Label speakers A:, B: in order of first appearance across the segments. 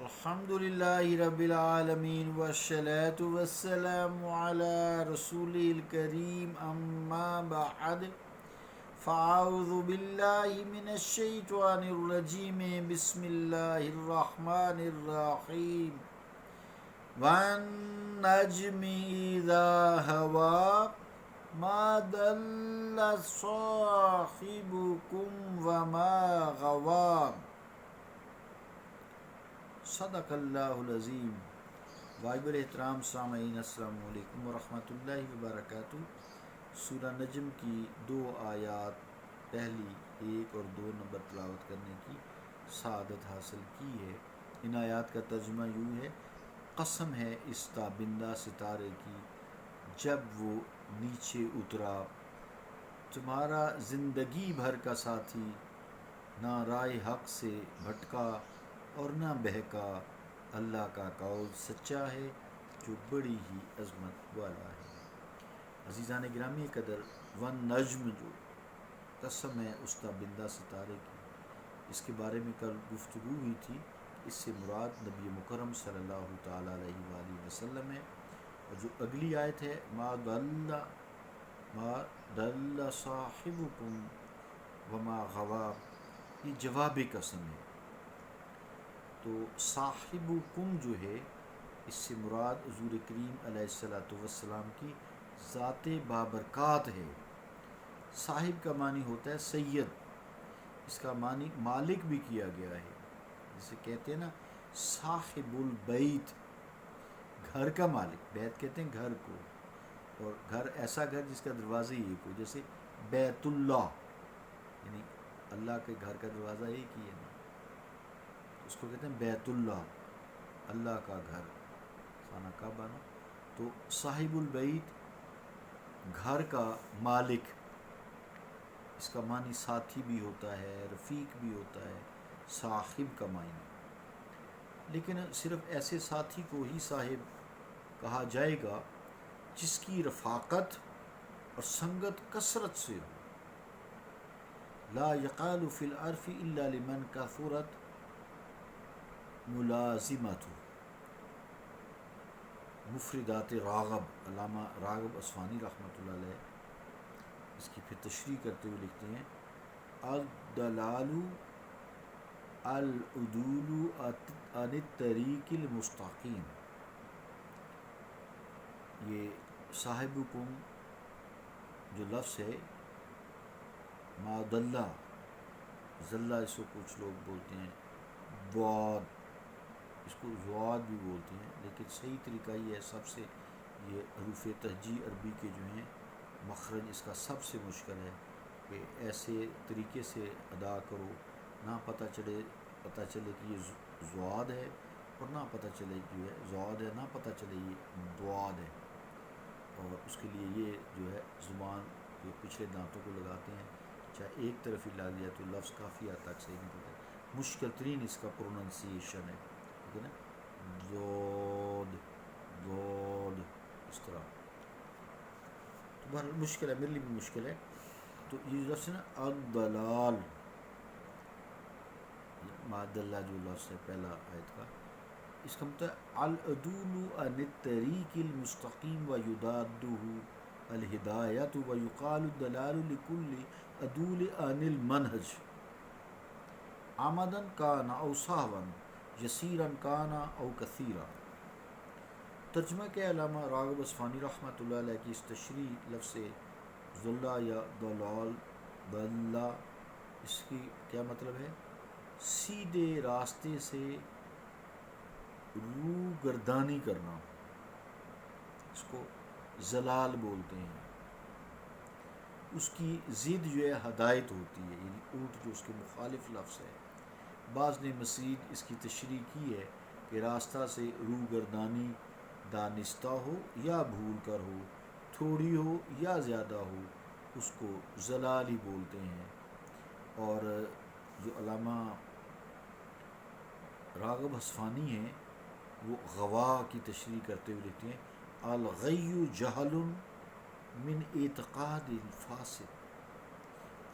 A: الحمد للہ رب العالمین والصلاة والسلام علی رسول الکریم اما بعد فاعوذ باللہ من الشیطان الرجیم بسم اللہ الرحمن الرحیم والنجم اذا ہوا ما ضل صاحبکم وما غوا صدق اللہ العظیم۔ واجب الاحترام سامعین، السلام علیکم ورحمۃ اللہ وبرکاتہ۔ سورہ نجم کی 2 آیات، پہلی 1 اور 2 نمبر تلاوت کرنے کی سعادت حاصل کی ہے۔ ان آیات کا ترجمہ یوں ہے: قسم ہے اس تابندہ ستارے کی جب وہ نیچے اترا، تمہارا زندگی بھر کا ساتھی، نہ رائے حق سے بھٹکا اور نہ بہکا۔ اللہ کا قول سچا ہے جو بڑی ہی عظمت والا ہے۔ عزیزان گرامی قدر، ون نجم، جو قسم ہے اس تابندہ ستارے کی، اس کے بارے میں کل گفتگو ہوئی تھی۔ اس سے مراد نبی مکرم صلی اللہ تعالیٰ علیہ وآلہ وسلم ہے۔ اور جو اگلی آیت ہے ما ضل صاحبکم وما غوا، یہ جواب قسم ہے۔ تو صاحبکم جو ہے، اس سے مراد حضور کریم علیہ السلام کی ذات بابرکات ہے۔ صاحب کا معنی ہوتا ہے سید، اس کا معنی مالک بھی کیا گیا ہے۔ جسے کہتے ہیں نا صاحب البیت، گھر کا مالک، بیت کہتے ہیں گھر کو، اور گھر ایسا گھر جس کا دروازہ ایک ہو، جیسے بیت اللہ، یعنی اللہ کے گھر کا دروازہ ایک ہی ہے نا، اس کو کہتے ہیں بیت اللہ، اللہ کا گھر، خانہ کعبہ نا۔ تو صاحب البیت، گھر کا مالک، اس کا معنی ساتھی بھی ہوتا ہے، رفیق بھی ہوتا ہے، صاحب کا معنی۔ لیکن صرف ایسے ساتھی کو ہی صاحب کہا جائے گا جس کی رفاقت اور سنگت کثرت سے ہو۔ لا یقال فی العرف الا لمن کثرت ملازمت، مفردات راغب، علامہ راغب اصفہانی رحمۃ اللہ علیہ اس کی پھر تشریح کرتے ہوئے لکھتے ہیں: الدلال العدول عن الطریق المستقیم۔ یہ صاحبکم جو لفظ ہے، ما ضل، ضلع اس کو کچھ لوگ بولتے ہیں، بعد، اس کو زواد بھی بولتے ہیں، لیکن صحیح طریقہ یہ ہے، سب سے یہ حروف تہجی عربی کے جو ہیں مخرج اس کا سب سے مشکل ہے کہ ایسے طریقے سے ادا کرو نہ پتہ چلے کہ یہ زواد ہے، اور نہ پتہ چلے کہ یہ زواد ہے، نہ پتہ چلے یہ بعد ہے۔ اور اس کے لیے یہ جو ہے زبان جو پچھلے دانتوں کو لگاتے ہیں، چاہے ایک طرف ہی لگ جائے تو لفظ کافی حد تک صحیح نہیں ہوتا۔ مشکل ترین اس کا پروننسیشن ہے، ٹھیک ہے نا، دود اس طرح، تو بہت مشکل ہے، میرے لیے بھی مشکل ہے۔ تو یہ لفظ ہے نا الضلال، معدلہ جو لفظ ہے پہلا آیت کا، اس کا مطلب العدول عن الطریق المستقیم ویضادہ الہدایۃ ویقال الدلال لکل عدول عن المنہج عمدا کان او سہوا یسیرا کان او کثیرا۔ ترجمہ کیا علامہ راغب اصفہانی رحمۃ اللہ علیہ کی اس تشریح لفظ ضلع یا ضلال، ضلع، اس کی کیا مطلب ہے؟ سیدھے راستے سے رو گردانی کرنا، اس کو ضلال بولتے ہیں۔ اس کی ضد جو ہے ہدایت ہوتی ہے، یعنی اونٹ جو اس کے مخالف لفظ ہے۔ بعض نے مزید اس کی تشریح کی ہے کہ راستہ سے رو گردانی دانستہ ہو یا بھول کر ہو، تھوڑی ہو یا زیادہ ہو، اس کو ضلال ہی بولتے ہیں۔ اور جو علامہ راغب اصفہانی ہیں وہ غوا کی تشریح کرتے ہوئے لکھتے ہیں: الغی جہل من اعتقاد الفاسد،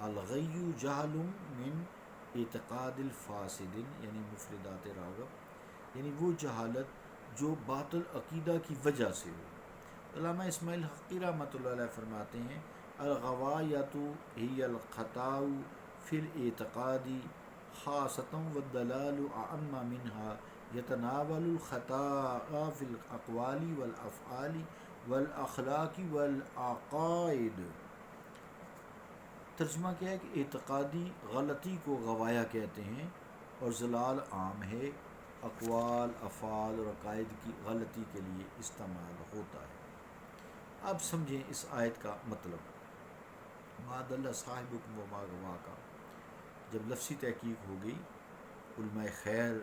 A: الغی جہل من اعتقاد الفاسد، یعنی مفردات راغب، یعنی وہ جہالت جو باطل عقیدہ کی وجہ سے ہو۔ علامہ اسماعیل حقی رحمۃ اللہ علیہ فرماتے ہیں الغوایۃ ہی الخطاء فی الاعتقاد خاصۃ والدلال اعم منها یتناول الخطاء فی الاقوال والافعال والاخلاق والعقائد۔ ترجمہ کیا ہے کہ اعتقادی غلطی کو غوایا کہتے ہیں اور ضلال عام ہے، اقوال افعال اور عقائد کی غلطی کے لیے استعمال ہوتا ہے۔ اب سمجھیں اس آیت کا مطلب۔ ما ضل صاحبکم وما غوا کا جب لفظی تحقیق ہو گئی علماء خیر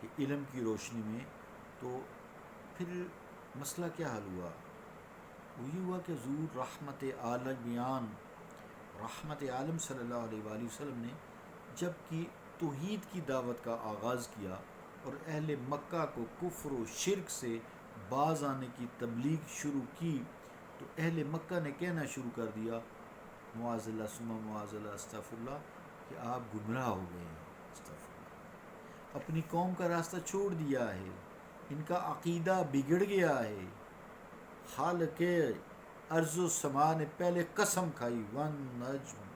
A: کے علم کی روشنی میں، تو پھر مسئلہ کیا حل ہوا؟ وہ یہ ہوا کہ حضور رحمت عالمیان رحمت عالم صلی اللہ علیہ وآلہ وسلم نے جب کہ توحید کی دعوت کا آغاز کیا اور اہل مکہ کو کفر و شرک سے باز آنے کی تبلیغ شروع کی، تو اہل مکہ نے کہنا شروع کر دیا معاذ اللہ ثم معاذ اللہ استغفر اللہ کہ آپ گمراہ ہو گئے ہیں، استغفر اللہ، اپنی قوم کا راستہ چھوڑ دیا ہے، ان کا عقیدہ بگڑ گیا ہے۔ خالق ارض و سما نے پہلے قسم کھائی ون نجم،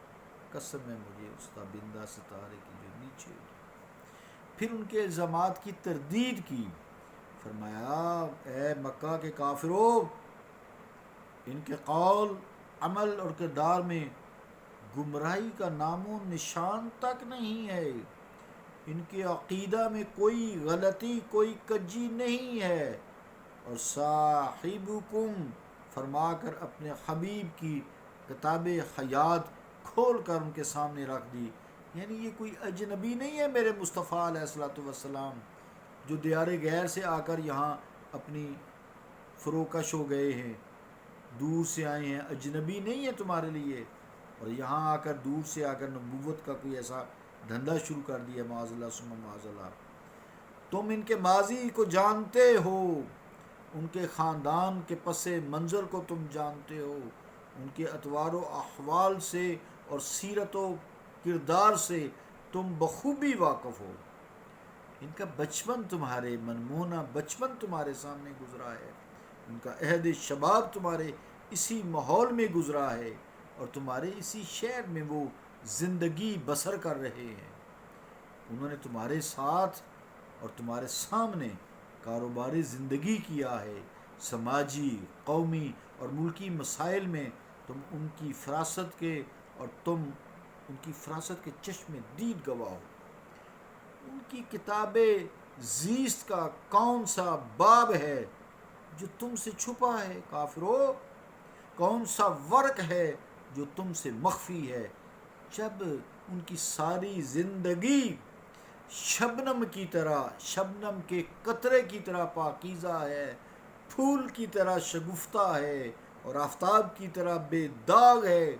A: قسم ہے مجھے اس تابندہ ستارے کی جو نیچے ہوئی، پھر ان کے الزامات کی تردید کی، فرمایا اے مکہ کے کافرو، ان کے قول عمل اور کردار میں گمراہی کا نام و نشان تک نہیں ہے، ان کے عقیدہ میں کوئی غلطی کوئی کجی نہیں ہے، اور صاحبکم فرما کر اپنے حبیب کی کتاب حیات کھول کر ان کے سامنے رکھ دی، یعنی یہ کوئی اجنبی نہیں ہے میرے مصطفیٰ علیہ الصلوۃ والسلام جو دیار غیر سے آ کر یہاں اپنی فروکش ہو گئے ہیں، دور سے آئے ہیں، اجنبی نہیں ہے تمہارے لیے، اور یہاں آ کر دور سے آ کر نبوت کا کوئی ایسا دھندا شروع کر دیا معاذ اللہ ثم معاذ اللہ۔ تم ان کے ماضی کو جانتے ہو، ان کے خاندان کے پس منظر کو تم جانتے ہو، ان کے اطوار و احوال سے اور سیرت و کردار سے تم بخوبی واقف ہو، ان کا بچپن تمہارے منمونا بچپن تمہارے سامنے گزرا ہے، ان کا عہد شباب تمہارے اسی ماحول میں گزرا ہے اور تمہارے اسی شہر میں وہ زندگی بسر کر رہے ہیں، انہوں نے تمہارے ساتھ اور تمہارے سامنے کاروباری زندگی کیا ہے، سماجی قومی اور ملکی مسائل میں تم ان کی فراست کے اور تم ان کی فراست کے چشم دید گواہ ہو، ان کی کتاب زیست کا کون سا باب ہے جو تم سے چھپا ہے کافرو، کون سا ورق ہے جو تم سے مخفی ہے، جب ان کی ساری زندگی شبنم کی طرح، شبنم کے قطرے کی طرح پاکیزہ ہے، پھول کی طرح شگفتہ ہے اور آفتاب کی طرح بے داغ ہے،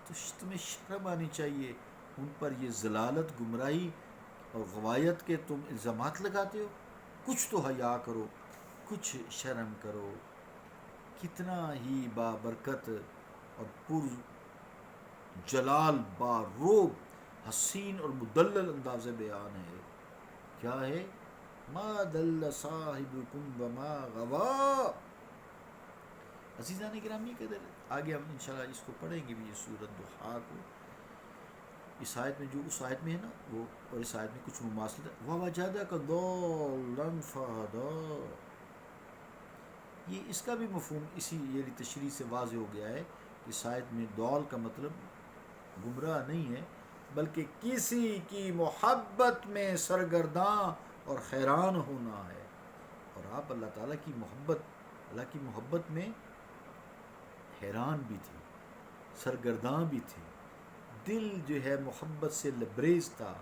A: تو تمہیں شرم آنی چاہیے ان پر یہ ضلالت گمراہی اور غوایت کے تم الزامات لگاتے ہو، کچھ تو حیا کرو، کچھ شرم کرو۔ کتنا ہی بابرکت اور پر جلال باروب حسین اور مدلل انداز بیان ہے، کیا ہے؟ ما دل صاحبکم وما غوا۔ عزیزان گرامی قدر آگے ہم انشاءاللہ اس کو پڑھیں گے بھی، یہ سورۃ ضحیٰ کو، اس آیت میں جو اس آیت میں ہے نا وہ، اور اس آیت میں کچھ مماثلت ہے، وَوَجَدَكَ ضَالًّا فَهَدَىٰ، یہ اس کا بھی مفہوم اسی یہ تشریح سے واضح ہو گیا ہے کہ اس آیت میں ضال کا مطلب گمراہ نہیں ہے بلکہ کسی کی محبت میں سرگرداں اور حیران ہونا ہے، اور آپ اللہ تعالیٰ کی محبت میں حیران بھی تھے، سرگرداں بھی تھے، دل جو ہے محبت سے لبریز تھا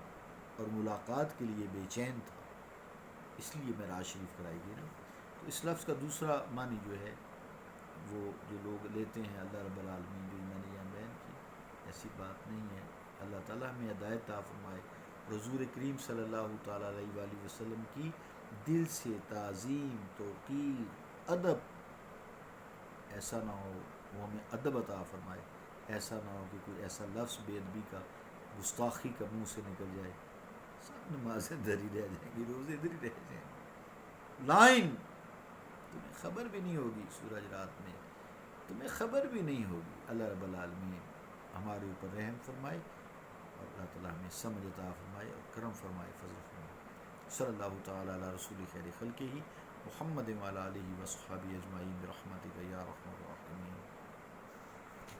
A: اور ملاقات کے لیے بے چین تھا، اس لیے معراج شریف کرائی گئی نا۔ تو اس لفظ کا دوسرا معنی جو ہے وہ جو لوگ لیتے ہیں اللہ رب العالمین، جو میں نے یہاں بیان کی، ایسی بات نہیں ہے، اللہ تعالیٰ ہمیں ہدایت عطا فرمائے، حضور کریم صلی اللہ تعالیٰ علیہ وآلہ وسلم کی دل سے تعظیم، توقیر، ادب، ایسا نہ ہو وہ ہمیں ادب عطا فرمائے، ایسا نہ ہو کہ کوئی ایسا لفظ بے ادبی کا، گستاخی کا منہ سے نکل جائے سب نمازیں ادھر ہی رہ جائیں گی، روزے ادھر ہی رہ جائیں گے. لائن تمہیں خبر بھی نہیں ہوگی سورج رات میں، تمہیں خبر بھی نہیں ہوگی. اللہ رب العالمین ہمارے اوپر رحم فرمائے، اور اللہ تعالیٰ ہمیں سمجھ عطا فرمائے اور کرم فرمائے، فضل فرمائے. صلی اللہ تعالیٰ علی رسول خیر خلقہ محمد وعلی آلہ وصحبہ اجمعین برحمتک یا ارحم الراحمین.